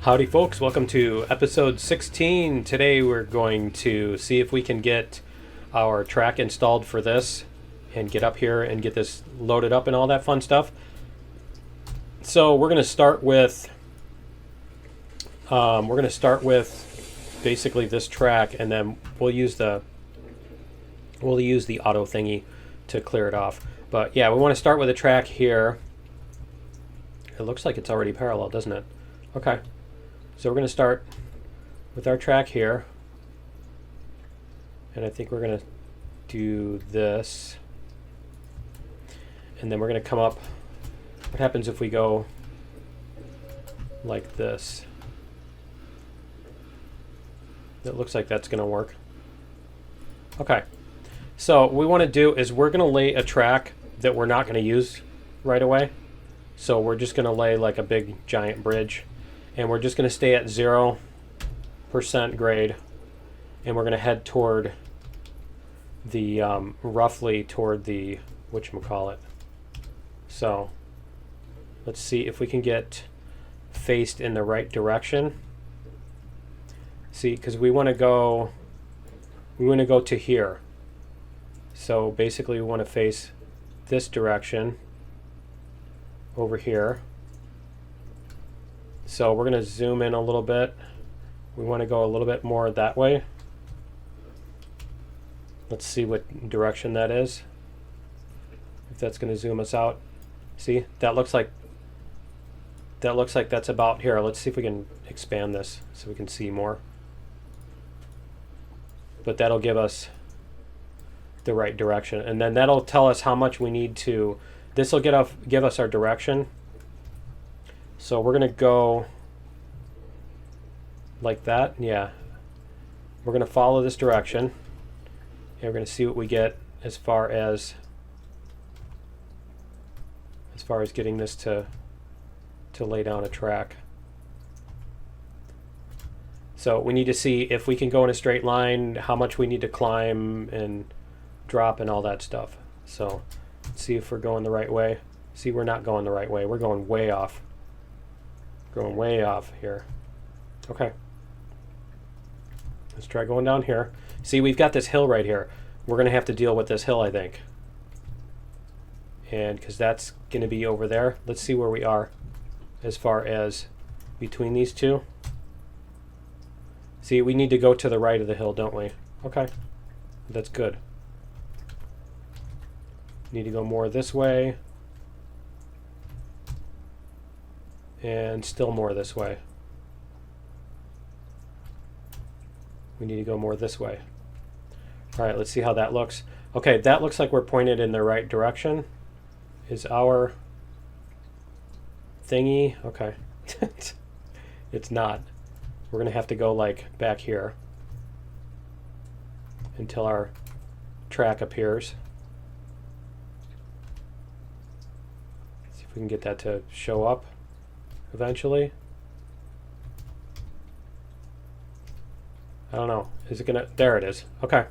Howdy folks, welcome to episode 16. Today we're going to see if we can get our track installed for this and get up here and get this loaded up and all that fun stuff. So we're going to start with basically this track, and then we'll use the auto thingy to clear it off. But yeah, we want to start with a track here. It looks like it's already parallel, doesn't it? Okay. So we're going to start with our track here, and I think we're going to do this, and then we're going to come up. What happens if we go like this? It looks like that's going to work. Okay, so what we want to do is we're going to lay a track that we're not going to use right away. So we're just going to lay like a big giant bridge. And we're just going to stay at 0% grade, and we're going to head toward the roughly toward the whatchamacallit. So let's see if we can get faced in the right direction. See, because we want to go to here. So basically, we want to face this direction over here. So we're going to zoom in a little bit. We want to go a little bit more that way. Let's see what direction that is. If that's going to zoom us out. See, that looks like that's about here. Let's see if we can expand this so we can see more. But that'll give us the right direction, and then that'll tell us how much we need to. This will give us our direction. So we're going to go like that. Yeah. We're going to follow this direction. And we're going to see what we get as far as getting this to lay down a track. So we need to see if we can go in a straight line, how much we need to climb and drop and all that stuff. So let's see if we're going the right way. See, we're not going the right way. We're going way off. Going way off here. Okay. Let's try going down here. See, we've got this hill right here. We're going to have to deal with this hill, I think. And because that's going to be over there. Let's see where we are as far as between these two. See, we need to go to the right of the hill, don't we? Okay. That's good. Need to go more this way. And still more this way. We need to go more this way. All right, let's see how that looks. Okay, that looks like we're pointed in the right direction. Is our thingy? Okay. It's not. We're going to have to go like back here until our track appears. See if we can get that to show up eventually. I don't know. Is it gonna? There it is. Okay.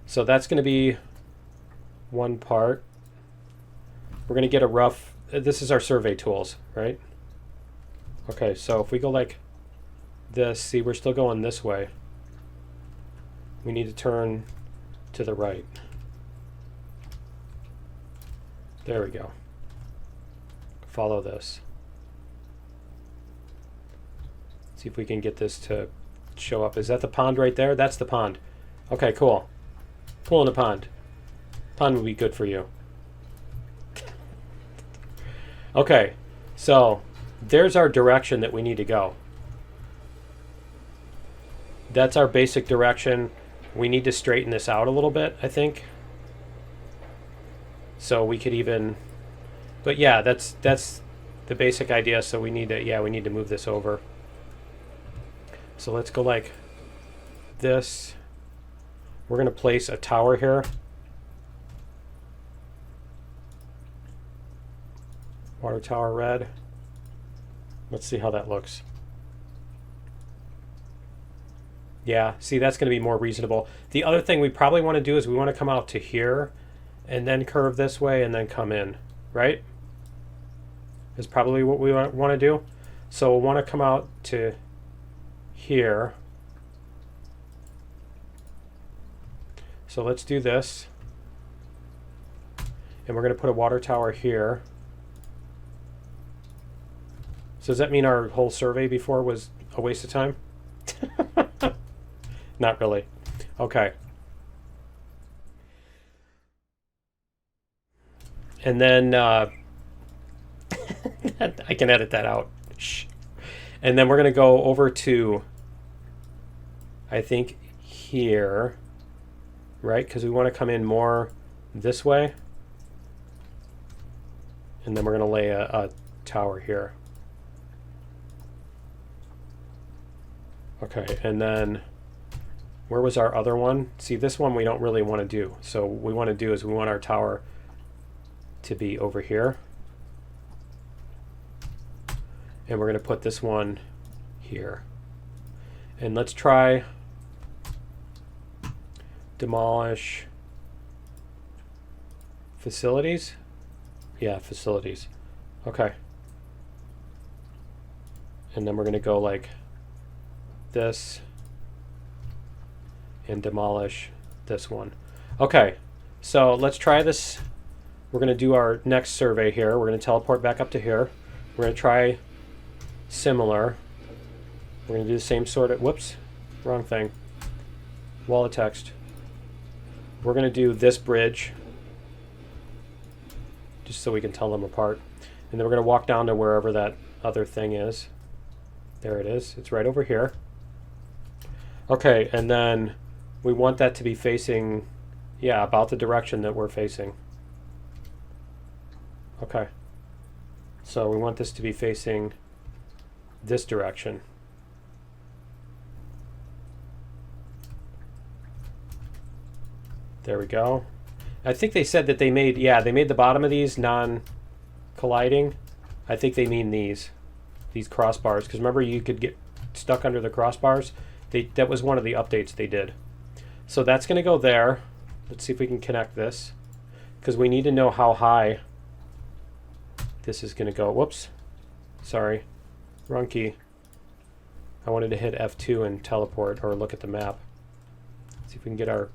So that's gonna be one part. We're gonna get a rough. This is our survey tools, right? Okay. So if we go like this, see, we're still going this way. We need to turn to the right. There we go. Follow this. See if we can get this to show up. Is that the pond right there? That's the pond. Okay, cool. Cool in the pond. Pond would be good for you. Okay, so there's our direction that we need to go. That's our basic direction. We need to straighten this out a little bit, I think. So we could even, but yeah, that's the basic idea. So we need to move this over. So let's go like this. We're going to place a tower here. Water tower red. Let's see how that looks. Yeah, see, that's going to be more reasonable. The other thing we probably want to do is we want to come out to here and then curve this way and then come in, right? Is probably what we want to do. So we'll want to come out to here. So let's do this. And we're going to put a water tower here. So does that mean our whole survey before was a waste of time? Not really. Okay. And then I can edit that out. Shh. And then we're going to go over to, I think, here, right? Because we want to come in more this way. And then we're going to lay a tower here. Okay, and then where was our other one? See, this one we don't really want to do. So what we want to do is we want our tower to be over here. And we're going to put this one here. And let's try demolish facilities. Yeah, facilities. Okay. And then we're going to go like this and demolish this one. Okay, so let's try this. We're going to do our next survey here. We're going to teleport back up to here. We're going to try similar. We're going to do the same sort of, whoops, wrong thing. Wall of text. We're going to do this bridge just so we can tell them apart. And then we're going to walk down to wherever that other thing is. There it is. It's right over here. Okay, and then we want that to be facing, yeah, about the direction that we're facing. Okay. So we want this to be facing this direction. There we go. I think they said that they made, yeah, they made the bottom of these non-colliding. I think they mean these crossbars, because remember you could get stuck under the crossbars? That was one of the updates they did. So that's going to go there. Let's see if we can connect this, because we need to know how high this is going to go. Whoops. Sorry. Wrong key. I wanted to hit F2 and teleport or look at the map. See if we can get our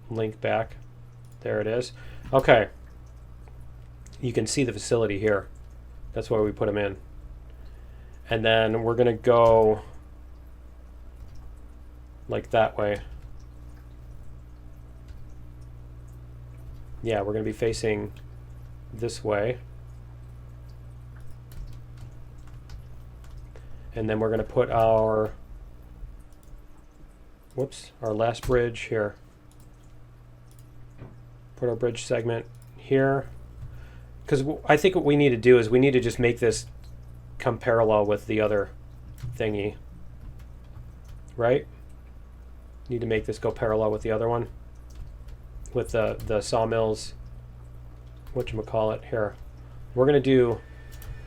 link back. There it is. Okay. You can see the facility here. That's why we put them in. And then we're going to go like that way. Yeah, we're going to be facing this way. And then we're going to put our, whoops, our last bridge here. Put our bridge segment here. Because I think what we need to do is we need to just make this come parallel with the other thingy. Right? Need to make this go parallel with the other one. With the sawmills. Whatchamacallit here. We're going to do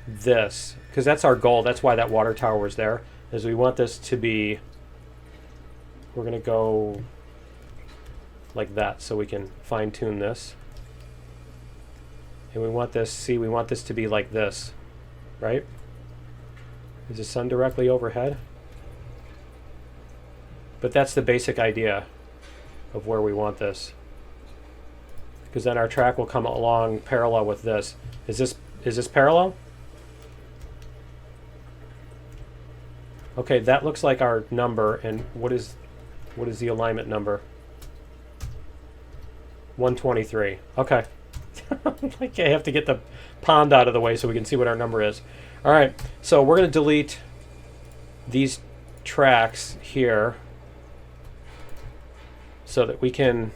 this, because that's our goal. That's why that water tower was there, is we want this to be, we're going to go like that so we can fine tune this. And we want this, see, we want this to be like this, right? Is the sun directly overhead? But that's the basic idea of where we want this. Because then our track will come along parallel with this. Is this parallel? Okay, that looks like our number, and what is the alignment number? 123. Okay. Like I have to get the pond out of the way so we can see what our number is. All right, so we're going to delete these tracks here so that we can,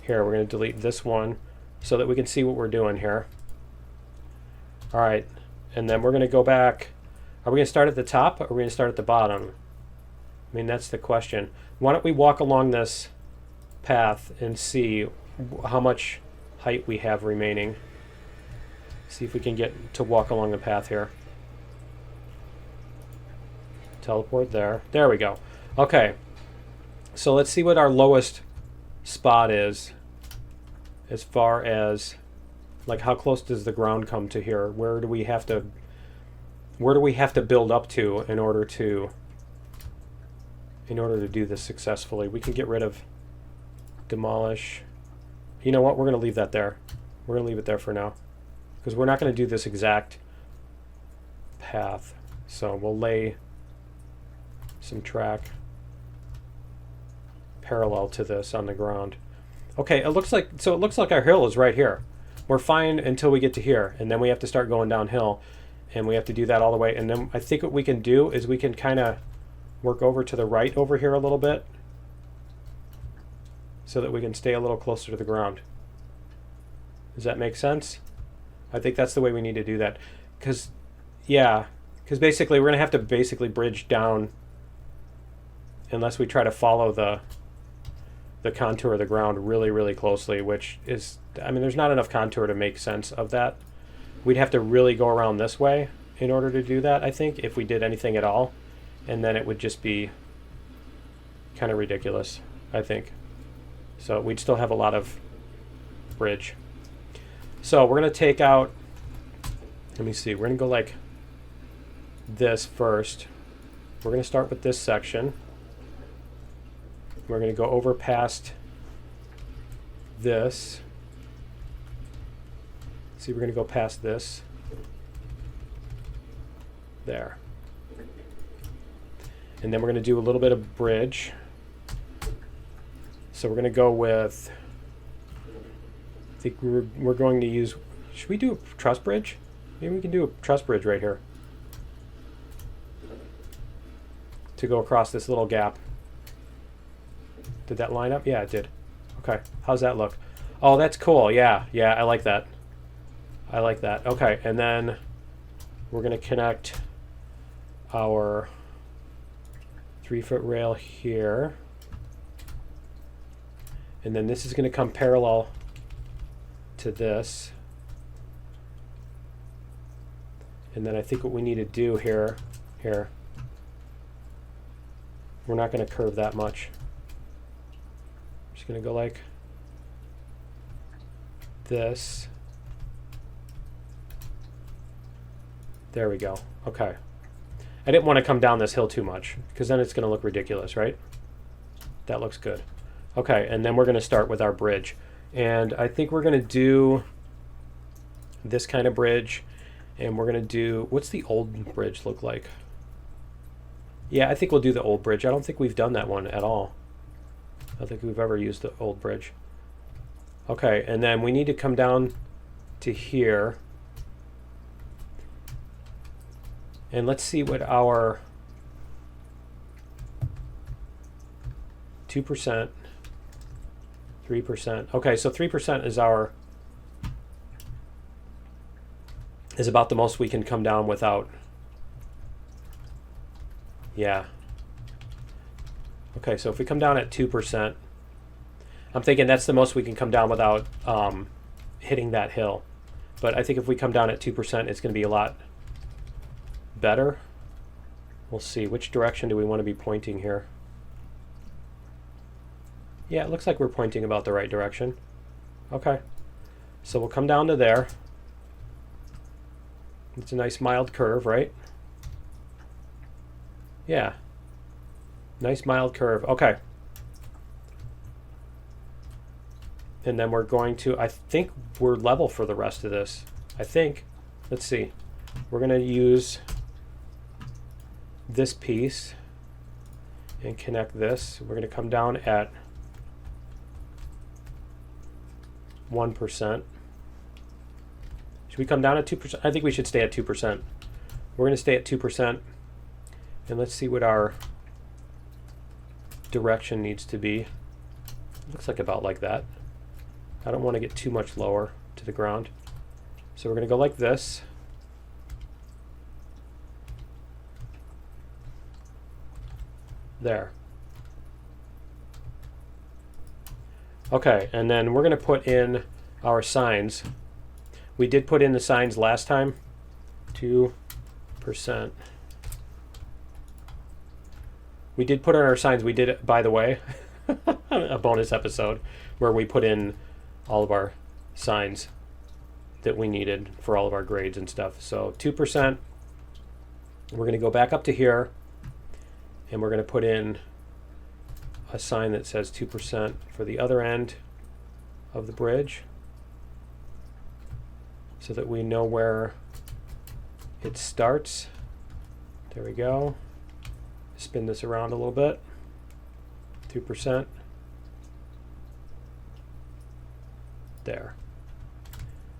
here, we're going to delete this one so that we can see what we're doing here. All right, and then we're going to go back. Are we going to start at the top or are we going to start at the bottom? I mean, that's the question. Why don't we walk along this path and see how much height we have remaining. See if we can get to walk along the path here. Teleport there. There we go. Okay. So let's see what our lowest spot is as far as, like, how close does the ground come to here? Where do we have to where do we have to build up to in order to do this successfully? We can get rid of demolish. You know what? We're going to leave that there. We're going to leave it there for now, because we're not going to do this exact path. So we'll lay some track parallel to this on the ground. Okay, it looks like our hill is right here. We're fine until we get to here, and then we have to start going downhill, and we have to do that all the way. And then I think what we can do is we can kind of work over to the right over here a little bit so that we can stay a little closer to the ground. Does that make sense? I think that's the way we need to do that. Because basically we're going to have to basically bridge down unless we try to follow the contour of the ground really, really closely, which is, I mean, there's not enough contour to make sense of that. We'd have to really go around this way in order to do that, I think, if we did anything at all. And then it would just be kind of ridiculous, I think. So we'd still have a lot of bridge. So we're going to take out, let me see, we're going to go like this first. We're going to start with this section. We're going to go over past this. See, we're going to go past this. There. And then we're going to do a little bit of bridge. So we're going to go with, I think we're going to use, should we do a truss bridge? Maybe we can do a truss bridge right here to go across this little gap. Did that line up? Yeah, it did. Okay, how's that look? Oh, that's cool. Yeah, I like that. I like that. Okay, and then we're going to connect our 3-foot rail here. And then this is going to come parallel to this. And then I think what we need to do here, we're not going to curve that much. Just going to go like this. There we go. Okay. I didn't want to come down this hill too much because then it's going to look ridiculous, right? That looks good. Okay, and then we're going to start with our bridge. And I think we're going to do this kind of bridge. And we're going to do, what's the old bridge look like? Yeah, I think we'll do the old bridge. I don't think we've done that one at all. I don't think we've ever used the old bridge. Okay, and then we need to come down to here. And let's see what our 2%, 3%. Okay, so 3% is about the most we can come down without. Yeah. Okay, so if we come down at 2%, I'm thinking that's the most we can come down without hitting that hill. But I think if we come down at 2%, it's going to be a lot better. We'll see. Which direction do we want to be pointing here? Yeah, it looks like we're pointing about the right direction. Okay. So we'll come down to there. It's a nice mild curve, right? Yeah. Nice mild curve. Okay. And then we're going to, I think we're level for the rest of this. I think. Let's see. We're going to use this piece and connect this. We're going to come down at 1%. Should we come down at 2%? I think we should stay at 2%. We're going to stay at 2%. And let's see what our direction needs to be. Looks like about like that. I don't want to get too much lower to the ground. So we're going to go like this. There. Okay, and then we're going to put in our signs. We did put in the signs last time. 2%. We did put in our signs. We did, by the way, a bonus episode where we put in all of our signs that we needed for all of our grades and stuff. So 2%. We're going to go back up to here, and we're going to put in a sign that says 2% for the other end of the bridge, so that we know where it starts. There we go. Spin this around a little bit. 2%. There.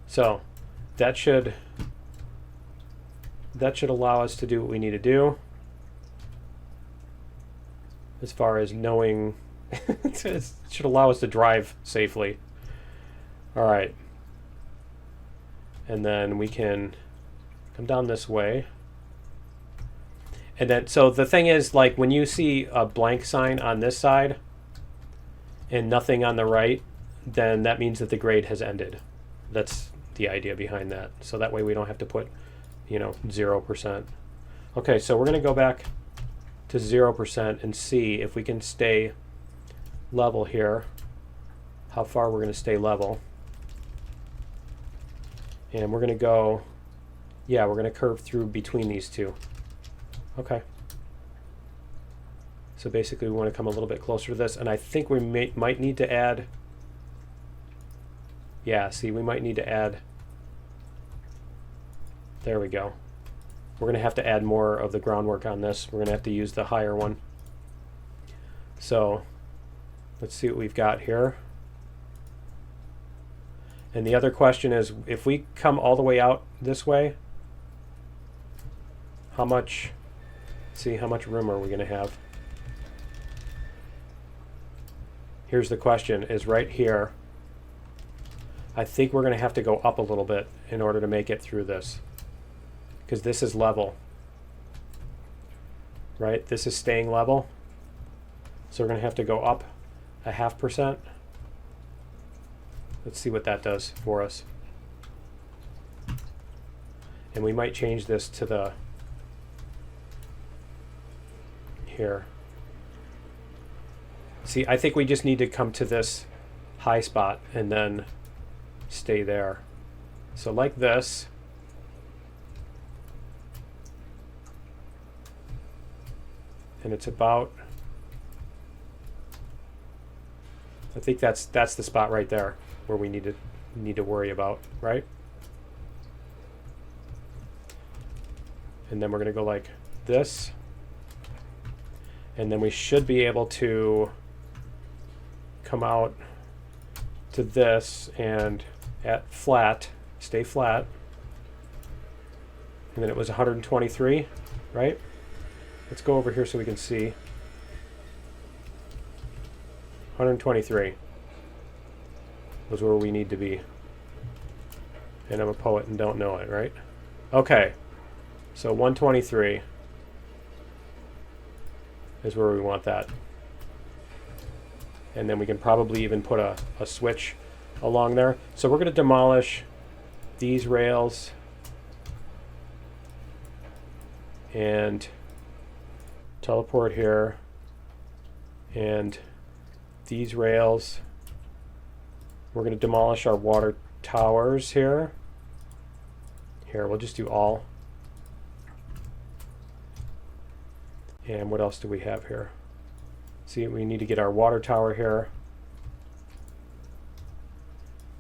So that should allow us to do what we need to do as far as knowing. It should allow us to drive safely. All right. And then we can come down this way. And then, so the thing is, like, when you see a blank sign on this side and nothing on the right, then that means that the grade has ended. That's the idea behind that. So that way we don't have to put, 0%. Okay, so we're going to go back to 0% and see if we can stay level here, how far we're going to stay level. And we're going to go, yeah, we're going to curve through between these two. Okay. So basically we want to come a little bit closer to this, and I think we might need to add, yeah, see, we might need to add, there we go. We're going to have to add more of the groundwork on this. We're going to have to use the higher one. So let's see what we've got here. And the other question is, if we come all the way out this way, how much room are we going to have? Here's the question, is right here. I think we're going to have to go up a little bit in order to make it through this, because this is level, right? This is staying level. So we're going to have to go up 0.5%. Let's see what that does for us. And we might change this to the here. See, I think we just need to come to this high spot and then stay there. So like this. And it's about, I think that's the spot right there where we need to worry about, right? And then we're going to go like this. And then we should be able to come out to this and at flat, stay flat. And then it was 123, right? Let's go over here so we can see. 123 was where we need to be. And I'm a poet and don't know it, right? Okay, so 123 is where we want that. And then we can probably even put a switch along there. So we're going to demolish these rails and teleport here, and these rails. We're going to demolish our water towers here. Here, we'll just do all. And what else do we have here? See, we need to get our water tower here.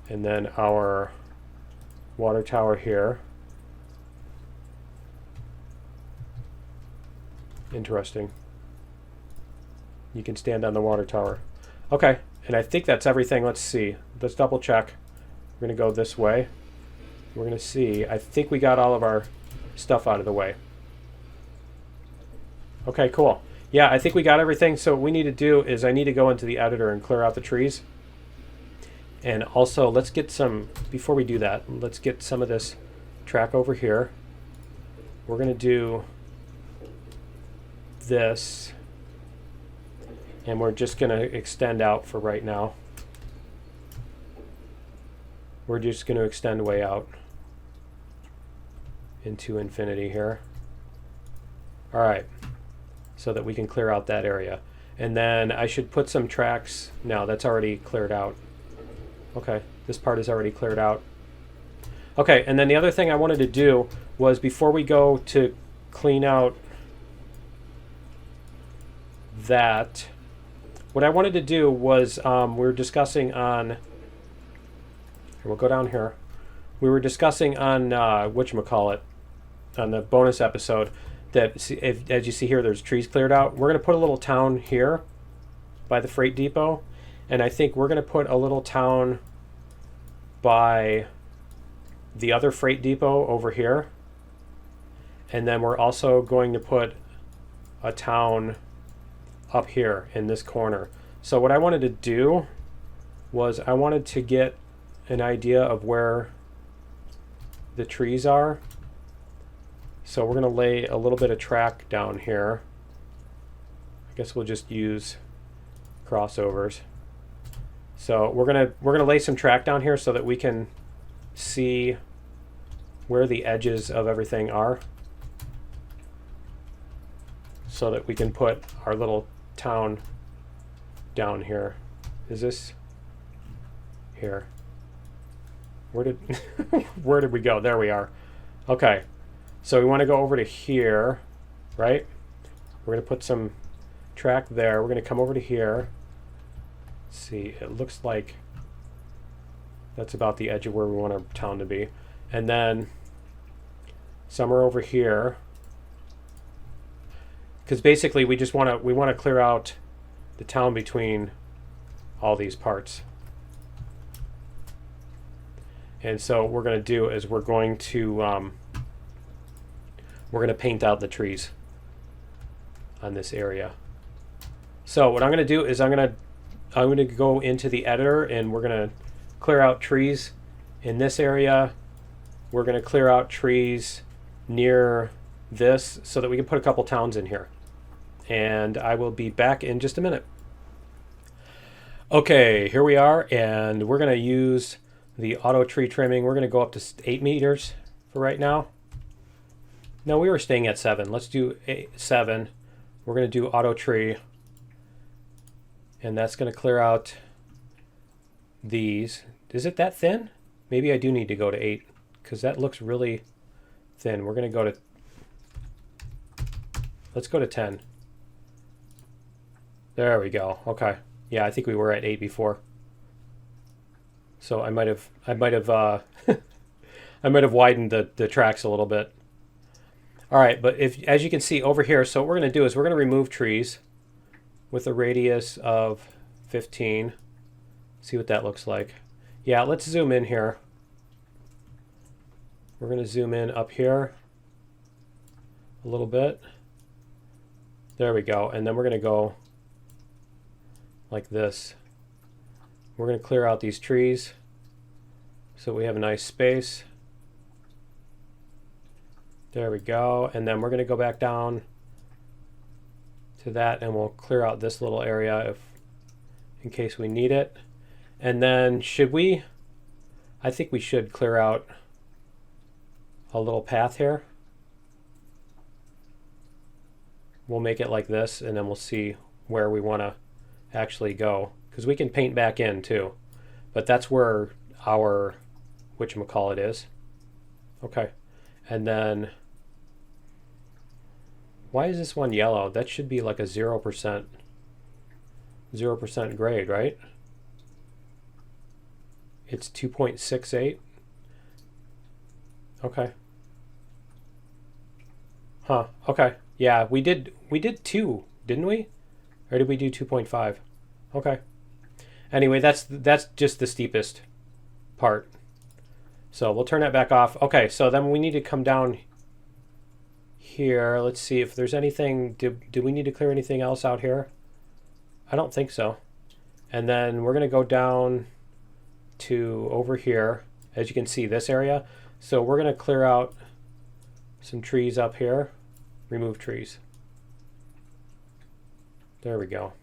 And then our water tower here. Interesting. You can stand on the water tower. Okay, and I think that's everything. Let's see. Let's double check. We're going to go this way. We're going to see. I think we got all of our stuff out of the way. Okay, cool. Yeah, I think we got everything. So what we need to do is I need to go into the editor and clear out the trees. And also, let's get some, before we do that, let's get some of this track over here. We're going to do this. And we're just going to extend out for right now. We're just going to extend way out into infinity here. All right. So that we can clear out that area. And then I should put some tracks. No, that's already cleared out. Okay, this part is already cleared out. Okay, and then the other thing I wanted to do was before we go to clean out that. What I wanted to do was we were discussing on, we'll go down here. We were discussing on whatchamacallit, on the bonus episode, that as you see here, there's trees cleared out. We're going to put a little town here by the freight depot, and I think we're going to put a little town by the other freight depot over here, and then we're also going to put a town up here in this corner. So what I wanted to do was I wanted to get an idea of where the trees are. So we're going to lay a little bit of track down here. I guess we'll just use crossovers. So we're gonna lay some track down here so that we can see where the edges of everything are, so that we can put our little town down here. Is this here? Where did where did we go? There we are. Okay, so we want to go over to here, right? We're going to put some track there. We're going to come over to here. Let's see, it looks like that's about the edge of where we want our town to be. And then somewhere over here, because basically we just want to clear out the town between all these parts. And so what we're going to do is we're going to paint out the trees on this area. So what I'm going to do is I'm going to go into the editor, and we're going to clear out trees in this area. We're going to clear out trees near this so that we can put a couple towns in here. And I will be back in just a minute. Okay, here we are, and we're going to use the auto tree trimming. We're going to go up to 8 meters for right now. No, we were staying at 7. Let's do 7. We're going to do auto tree, and that's going to clear out these. Is it that thin? Maybe I do need to go to 8, because that looks really thin. We're going to go to, let's go to 10. There we go. Okay. Yeah, I think we were at 8 before. So I might have I might have widened the tracks a little bit. All right, but as you can see over here, so what we're going to do is we're going to remove trees with a radius of 15. See what that looks like. Yeah, let's zoom in here. We're going to zoom in up here a little bit. There we go. And then we're going to go like this. We're going to clear out these trees so we have a nice space. There we go. And then we're going to go back down to that, and we'll clear out this little area in case we need it. And then I think we should clear out a little path here. We'll make it like this, and then we'll see where we want to actually go, because we can paint back in too, but that's where our whatchamacallit is. Okay, and then why is this one yellow? That should be like a 0% grade, right? It's 2.68. Okay. Huh. Okay. Yeah, we did 2, didn't we? Or did we do 2.5? Okay. Anyway, that's just the steepest part. So we'll turn that back off. Okay, so then we need to come down here. Let's see if there's anything. Do we need to clear anything else out here? I don't think so. And then we're going to go down to over here. As you can see, this area. So we're going to clear out some trees up here. Remove trees. There we go.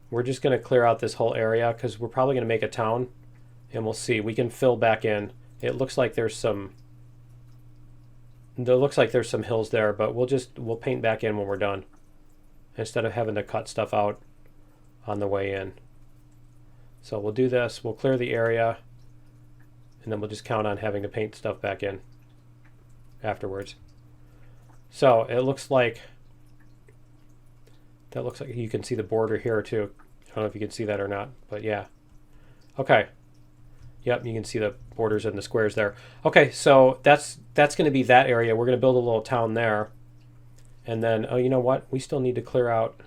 We're just going to clear out this whole area because we're probably going to make a town, and we'll see. We can fill back in. It looks like there's some hills there, but we'll paint back in when we're done instead of having to cut stuff out on the way in. So we'll do this. We'll clear the area, and then we'll just count on having to paint stuff back in afterwards. So it looks like, that looks like you can see the border here too. I don't know if you can see that or not, but yeah. Okay. Yep, you can see the borders and the squares there. Okay, so that's going to be that area. We're going to build a little town there. And then, oh, you know what? We still need to clear out,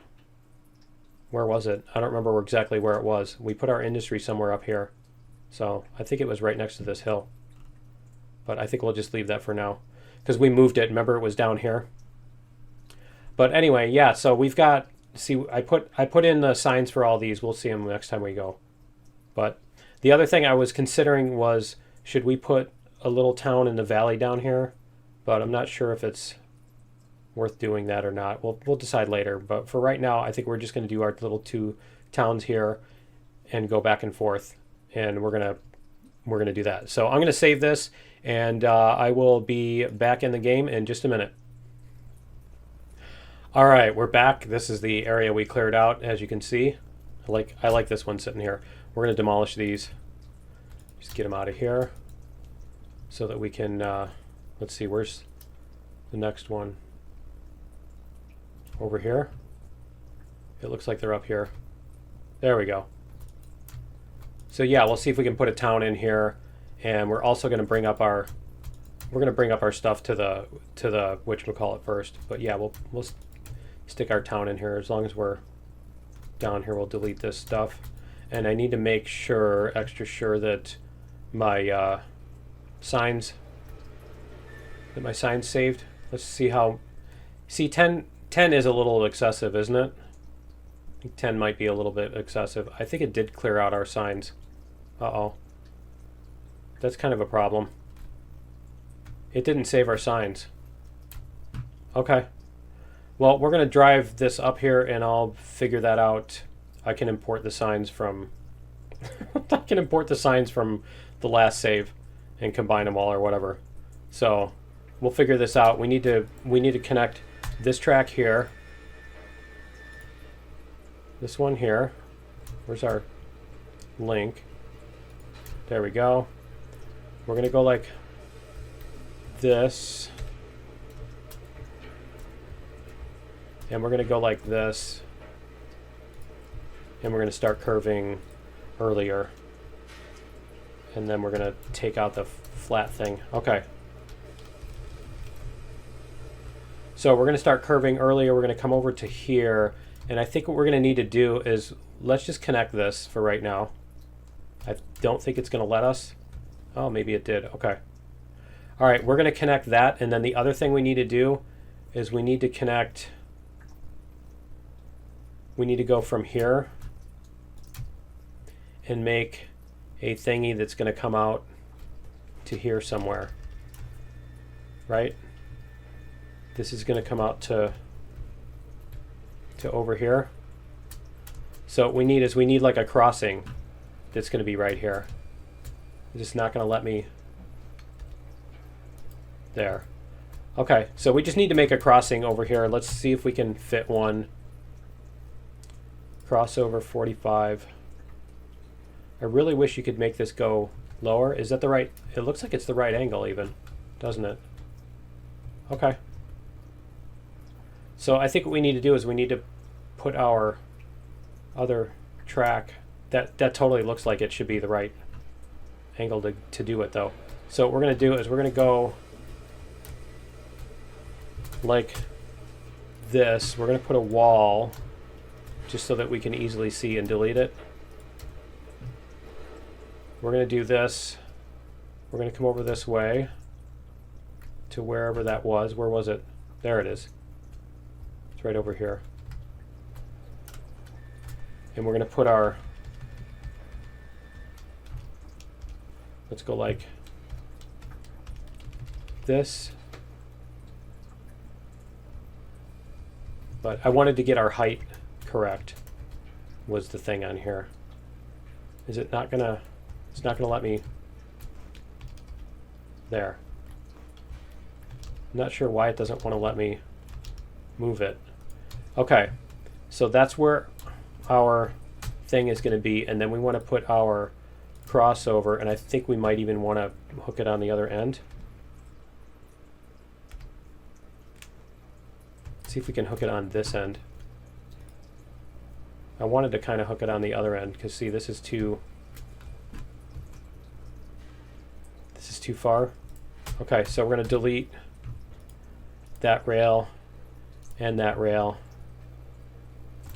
where was it? I don't remember exactly where it was. We put our industry somewhere up here. So I think it was right next to this hill. But I think we'll just leave that for now, because we moved it. Remember, it was down here. But anyway, yeah, so we've got, see, I put in the signs for all these. We'll see them next time we go. But the other thing I was considering was, should we put a little town in the valley down here? But I'm not sure if it's worth doing that or not. We'll decide later. But for right now, I think we're just going to do our little 2 towns here and go back and forth. And we're gonna do that. So I'm going to save this, and I will be back in the game in just a minute. All right, we're back. This is the area we cleared out, as you can see. I like this one sitting here. We're going to demolish these. Just get them out of here so that we can, let's see, where's the next one? Over here? It looks like they're up here. There we go. So yeah, we'll see if we can put a town in here, and we're also going to bring up our stuff to the whatchamacallit first. But yeah, we'll stick our town in here. As long as we're down here, we'll delete this stuff. And I need to make sure, extra sure, that my signs saved. Let's see how. See, 10 is a little excessive, isn't it? I think 10 might be a little bit excessive. I think it did clear out our signs. Uh-oh. That's kind of a problem. It didn't save our signs. Okay. Well, we're going to drive this up here, and I'll figure that out. I can import the signs from I can import the signs from the last save and combine them all or whatever. So we'll figure this out. We need to connect this track here. This one here. Where's our link? There we go. We're going to go like this. And we're going to go like this. And we're going to start curving earlier. And then we're going to take out the flat thing. Okay. So we're going to start curving earlier. We're going to come over to here. And I think what we're going to need to do is, let's just connect this for right now. I don't think it's going to let us. Oh, maybe it did. Okay. All right, we're going to connect that. And then the other thing we need to do is we need to connect, we need to go from here and make a thingy that's going to come out to here somewhere. Right? This is going to come out to over here. So what we need is, we need like a crossing that's going to be right here. It's just not going to let me. There. Okay, so we just need to make a crossing over here. Let's see if we can fit one. Crossover 45. I really wish you could make this go lower. Is that the right? It looks like it's the right angle even, doesn't it? Okay. So I think what we need to do is we need to put our other track. That totally looks like it should be the right angle to do it though. So what we're going to do is we're going to go like this. We're going to put a wall just so that we can easily see and delete it. We're going to do this. We're going to come over this way to wherever that was. Where was it? There it is. It's right over here. And we're going to put our, let's go like this. But I wanted to get our height correct, was the thing on here. Is it not gonna, it's not gonna let me, there. I'm not sure why it doesn't want to let me move it. Okay, so that's where our thing is going to be, and then we want to put our crossover, and I think we might even want to hook it on the other end. See if we can hook it on this end. I wanted to kind of hook it on the other end because see, this is too far. Okay, so we're going to delete that rail and that rail,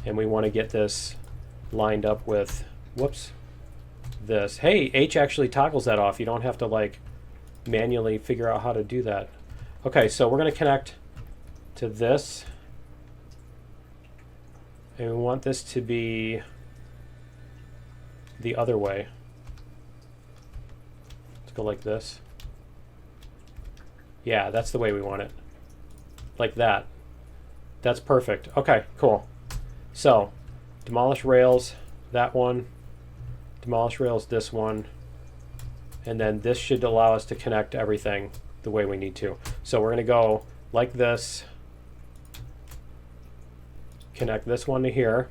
and we want to get this lined up with, whoops, this. Hey, H actually toggles that off. You don't have to like manually figure out how to do that. Okay, so we're going to connect to this, and we want this to be the other way. Let's go like this. Yeah, that's the way we want it. Like that. That's perfect. Okay, cool. So, demolish rails, that one. Demolish rails, this one. And then this should allow us to connect everything the way we need to. So we're going to go like this. Connect this one to here.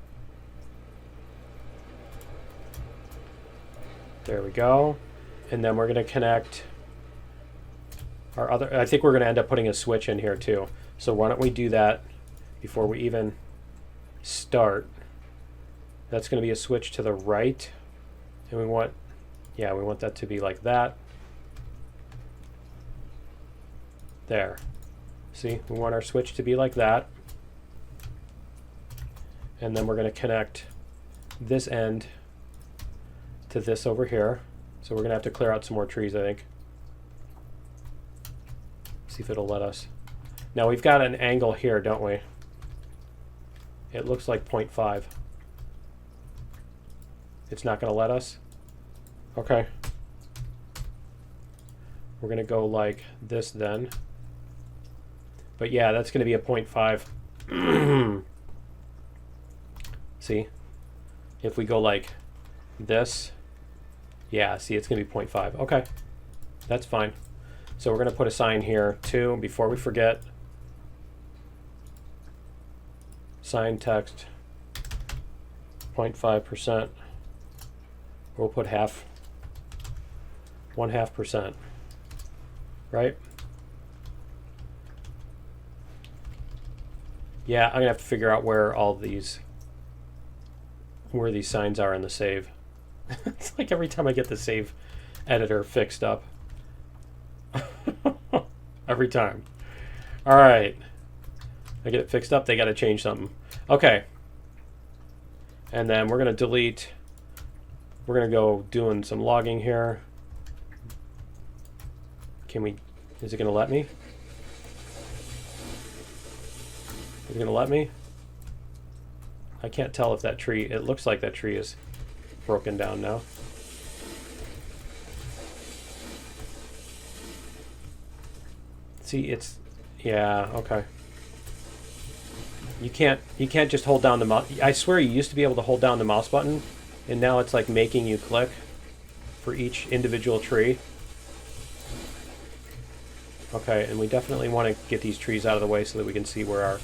There we go. And then we're going to connect our other, I think we're going to end up putting a switch in here too. So why don't we do that before we even start. That's going to be a switch to the right. And we want, yeah, we want that to be like that. There. See, we want our switch to be like that. And then we're going to connect this end to this over here. So we're going to have to clear out some more trees, I think. See if it'll let us. Now we've got an angle here, don't we? It looks like 0.5. It's not going to let us? Okay. We're going to go like this then. But yeah, that's going to be a 0.5. See? If we go like this, yeah, see, it's going to be 0.5. Okay, that's fine. So we're going to put a sign here too, before we forget. Sign text, 0.5%. We'll put half, 1/2%, right? Yeah, I'm gonna have to figure out where all these, where these signs are in the save. It's like every time I get the save editor fixed up. Every time. All right. I get it fixed up, they got to change something. Okay. And then we're going to delete. We're going to go doing some logging here. Can we, is it going to let me? Is it going to let me? I can't tell if that tree, it looks like that tree is broken down now. See, it's, yeah, okay. You can't just hold down the mouse. I swear you used to be able to hold down the mouse button, and now it's like making you click for each individual tree. Okay, and we definitely want to get these trees out of the way so that we can see where our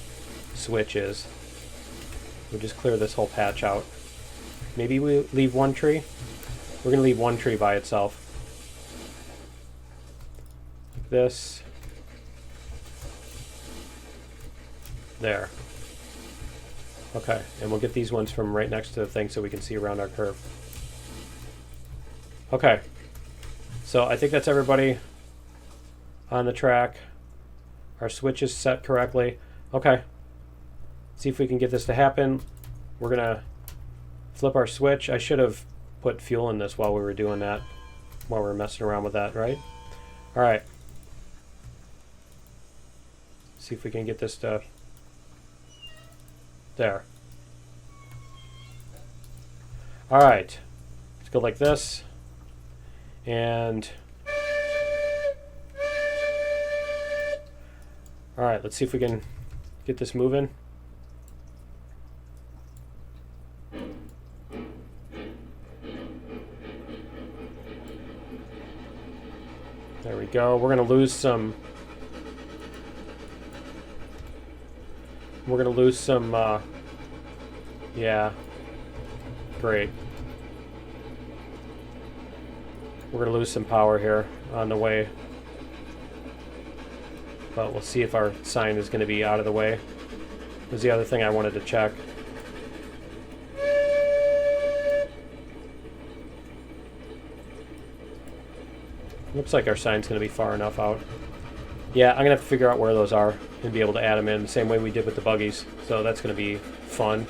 switch is. We'll just clear this whole patch out. Maybe we leave one tree? We're going to leave one tree by itself. Like this. There. Okay, and we'll get these ones from right next to the thing so we can see around our curve. Okay, so I think that's everybody on the track. Our switch is set correctly. Okay, see if we can get this to happen. We're gonna flip our switch. I should have put fuel in this while we were doing that, while we were messing around with that, right? All right. See if we can get this to there. All right, let's go like this, and all right, let's see if we can get this moving. There we go. We're gonna lose some. We're gonna lose some. Yeah. Great. We're gonna lose some power here on the way, but we'll see if our sign is gonna be out of the way. was the other thing I wanted to check. Looks like our sign's going to be far enough out. Yeah, I'm going to have to figure out where those are and be able to add them in the same way we did with the buggies. So that's going to be fun.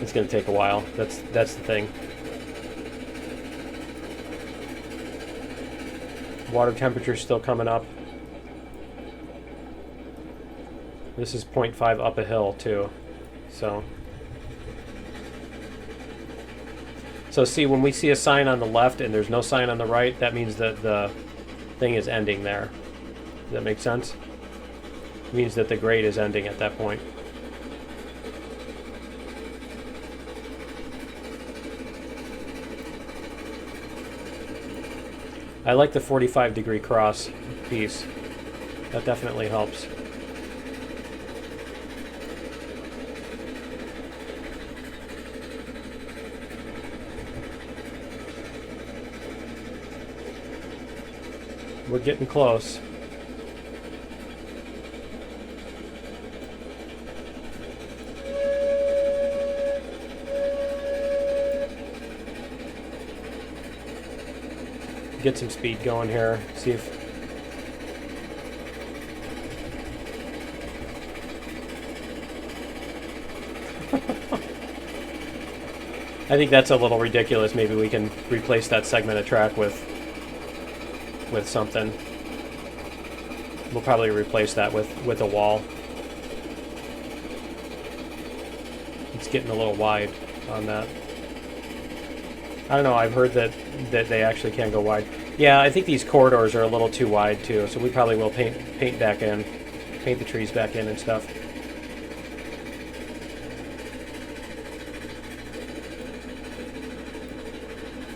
It's going to take a while. That's the thing. Water temperature's still coming up. This is 0.5 up a hill too. So see, when we see a sign on the left and there's no sign on the right, that means that the thing is ending there. Does that make sense? It means that the grade is ending at that point. I like the 45-degree cross piece. That definitely helps. We're getting close. Get some speed going here. See if... I think that's a little ridiculous. Maybe we can replace that segment of track with something. We'll probably replace that with a wall. It's getting a little wide on that. I don't know, I've heard that they actually can go wide. Yeah, I think these corridors are a little too wide too, so we probably will paint back in. Paint the trees back in and stuff.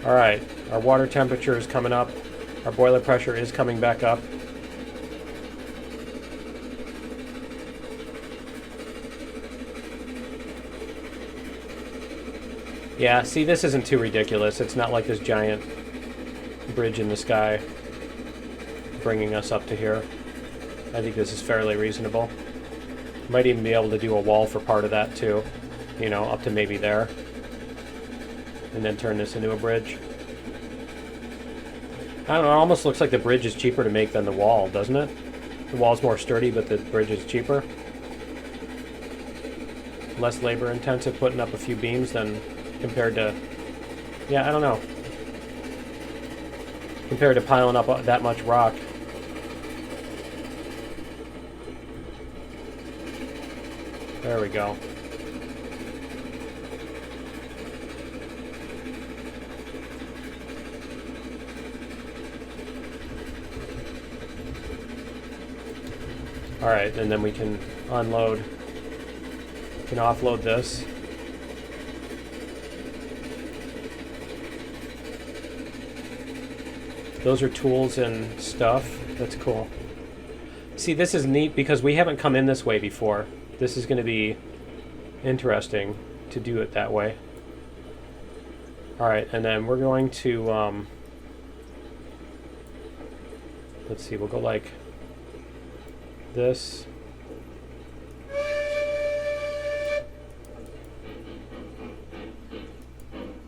Alright, our water temperature is coming up. Our boiler pressure is coming back up. Yeah, see, this isn't too ridiculous. It's not like this giant bridge in the sky bringing us up to here. I think this is fairly reasonable. Might even be able to do a wall for part of that too. You know, up to maybe there. And then turn this into a bridge. I don't know, it almost looks like the bridge is cheaper to make than the wall, doesn't it? The wall's more sturdy, but the bridge is cheaper. Less labor intensive putting up a few beams than compared to... Yeah, I don't know. Compared to piling up that much rock. There we go. Alright, and then we can unload, we can offload this. Those are tools and stuff. That's cool. See, this is neat because we haven't come in this way before. This is going to be interesting to do it that way. Alright, and then we're going to, let's see, we'll go like this.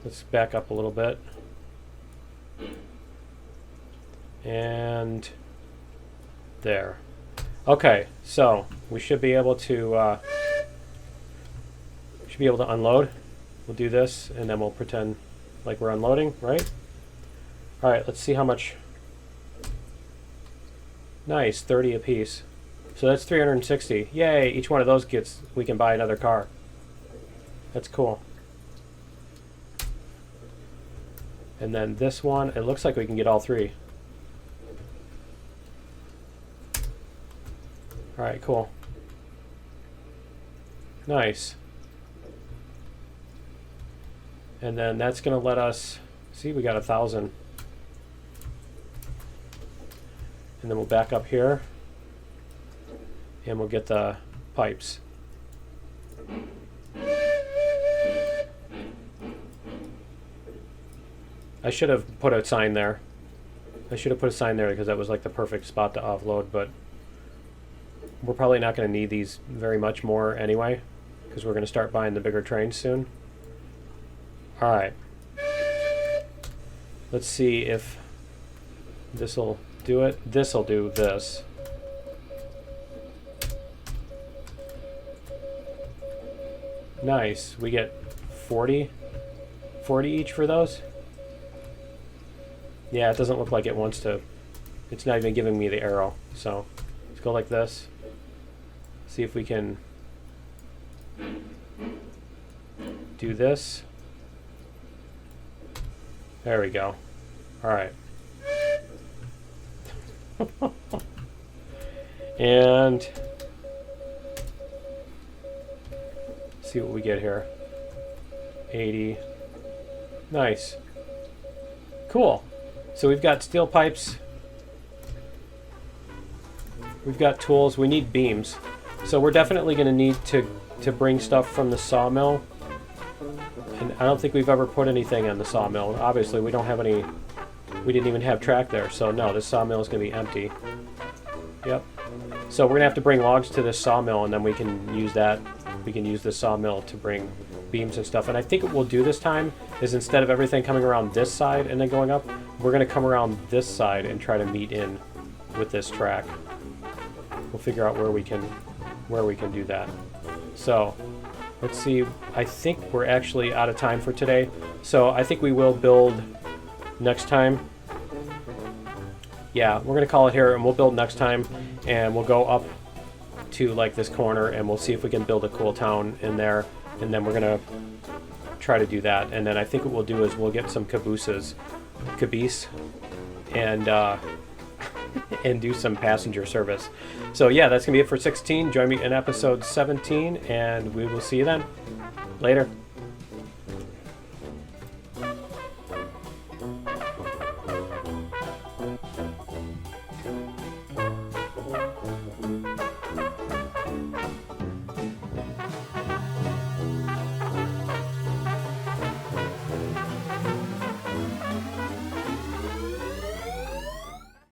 Let's back up a little bit. And there. Okay, so we should be able to unload. We'll do this and then we'll pretend like we're unloading, right? All right, let's see how much. Nice, 30 a piece. So that's 360. Yay, each one of those gets, we can buy another car. That's cool. And then this one, it looks like we can get all three. All right, cool. Nice. And then that's going to let us, see, we got 1,000. And then we'll back up here. And we'll get the pipes. I should have put a sign there. I should have put a sign there because that was like the perfect spot to offload, but we're probably not going to need these very much more anyway, because we're going to start buying the bigger trains soon. All right. Let's see if this will do it. This will do this. Nice. We get 40 each for those. Yeah, it doesn't look like it wants to. It's not even giving me the arrow. So let's go like this. See if we can do this. There we go. All right. And see what we get here. 80. Nice. Cool. So we've got steel pipes. We've got tools. We need beams. So we're definitely going to need to bring stuff from the sawmill. And I don't think we've ever put anything on the sawmill. Obviously, we don't have any. We didn't even have track there. So no, this sawmill is going to be empty. Yep. So we're going to have to bring logs to this sawmill, and then we can use that. We can use this sawmill to bring beams and stuff. And I think what we'll do this time is, instead of everything coming around this side and then going up, we're going to come around this side and try to meet in with this track. We'll figure out where we can do that. So let's see. I think we're actually out of time for today. So I think we will build next time. Yeah, we're going to call it here, and we'll build next time, and we'll go up to like this corner, and we'll see if we can build a cool town in there, and then we're going to try to do that. And then I think what we'll do is we'll get some caboose, and and do some passenger service. So yeah, that's going to be it for 16. Join me in episode 17, and we will see you then. Later.